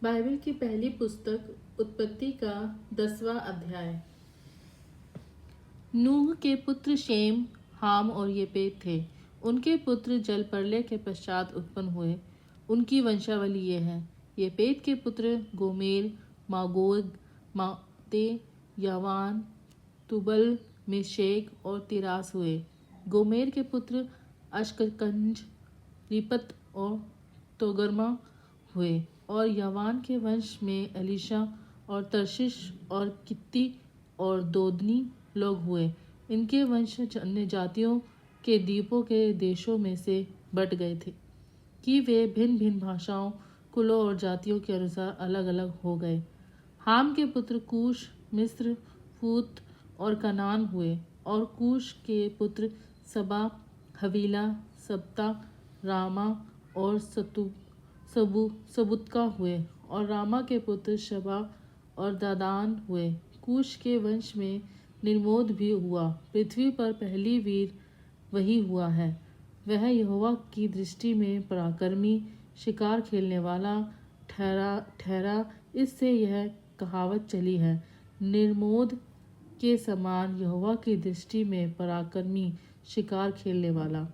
Bible की पहली पुस्तक उत्पत्ति का 10वां अध्याय। नूह के पुत्र शेम, हाम और येपेत थे। उनके पुत्र जल प्रलय के पश्चात उत्पन्न हुए। उनकी वंशावली ये है। येपेत के पुत्र गोमेर, मागोग, माते, यावान, तुबल, मेशेक और तिरास हुए। गोमेर के पुत्र अश्ककंज, रिपत और तोगरमा हुए। और यावान के वंश में एलीशा और तर्शिश और कित्ती और दोदनी लोग हुए। इनके वंश अन्य जातियों के द्वीपों के देशों में से बट गए थे कि वे भिन्न भिन्न भाषाओं, कुलों और जातियों के अनुसार अलग अलग हो गए। हाम के पुत्र कूश, मिस्र, फूत और कनान हुए। और कूश के पुत्र सबा, हवीला, सबता, रामा और सबुतका हुए। और रामा के पुत्र शबा और दादान हुए। कूश के वंश में निर्मोद भी हुआ। पृथ्वी पर पहली वीर वही हुआ है। वह यहोवा की दृष्टि में पराक्रमी, शिकार खेलने वाला ठहरा। इससे यह कहावत चली है, निर्मोद के समान यहोवा की दृष्टि में पराक्रमी, शिकार खेलने वाला।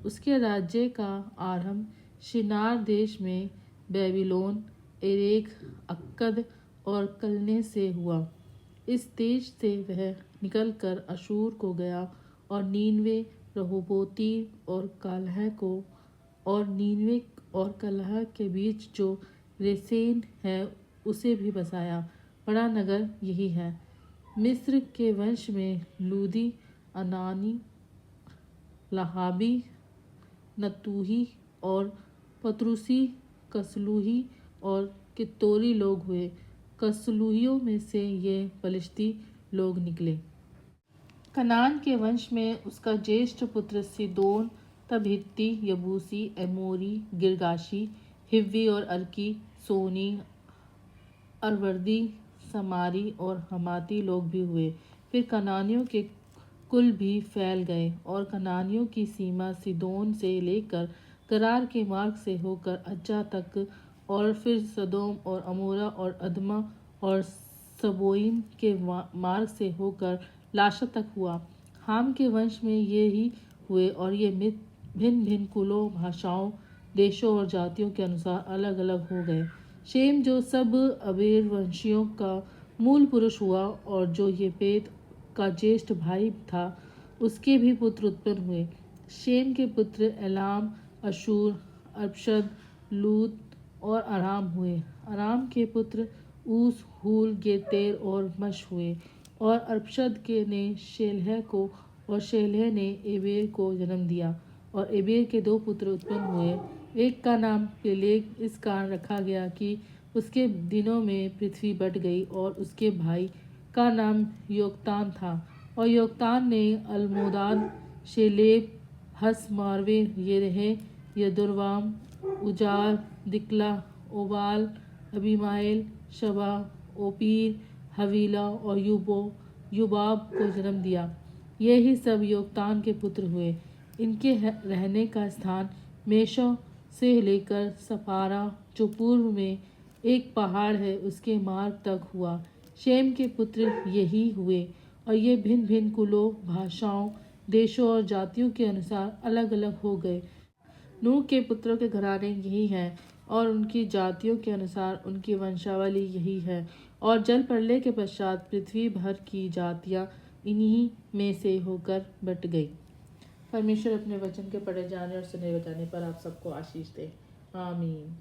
उसके राज्य का आरंभ शिनार देश में बेबीलोन, एरेक, अक्कद और कलने से हुआ। इस देश से वह निकलकर अशूर को गया और नीनवे, रहोबोती और नीनवे और कलह के बीच जो रेसेन है उसे भी बसाया। बड़ा नगर यही है। मिस्र के वंश में लूदी, अनानी, लहाबी, नतूही और पतरूसी, कसलूही और कित्तोरी लोग हुए। कसलूहियों में से ये पलिश्ती लोग निकले। कनान के वंश में उसका ज्येष्ठ पुत्र सीदोन, तब हित्ती, यबूसी, एमोरी, गिरगाशी, हिव्वी और अर्की, सोनी, अरवर्दी, समारी और हमाती लोग भी हुए। फिर कनानियों के कुल भी फैल गए और कनानियों की सीमा सीदोन से लेकर गरार के मार्ग से होकर अज्जा तक और फिर सदोम और अमोरा और अदमा और सबोइम के मार्ग से होकर लाशा तक हुआ। हाम के वंश में ये ही हुए और ये भिन्न भिन्न कुलों, भाषाओं, देशों और जातियों के अनुसार अलग अलग हो गए। शेम जो सब अबेर वंशियों का मूल पुरुष हुआ और जो येपेत का ज्येष्ठ भाई था, उसके भी पुत्र उत्पन्न हुए। शेम के पुत्र एलाम, अशूर, अरपशद, लूत और अराम हुए। अराम के पुत्र ऊस, हूल, गेतेर और मश हुए। और अरपशद के ने शेलह को और शेलह ने एबेर को जन्म दिया। और एबेर के 2 पुत्र उत्पन्न हुए। एक का नाम पेलेग इस कारण रखा गया कि उसके दिनों में पृथ्वी बट गई। और उसके भाई का नाम योक्तान था। और योक्तान ने अलमोदाद, शेलेब, हसमारवे, येरह, यदुरवाम, उजार, दिकला, ओबाल, अबीमाइल, शबा, ओपीर, हवीला और युबाब को जन्म दिया। ये ही सब योक्तान के पुत्र हुए। इनके रहने का स्थान मेशा से लेकर सपारा, जो पूर्व में एक पहाड़ है, उसके मार्ग तक हुआ। शेम के पुत्र यही हुए और ये भिन्न भिन्न कुलों, भाषाओं, देशों और जातियों के अनुसार अलग अलग हो गए। नूह के पुत्रों के घराने यही हैं और उनकी जातियों के अनुसार उनकी वंशावली यही है। और जल प्रलय के पश्चात पृथ्वी भर की जातियां इन्हीं में से होकर बट गई। परमेश्वर अपने वचन के पढ़े जाने और सुने बताने पर आप सबको आशीष दे। आमीन।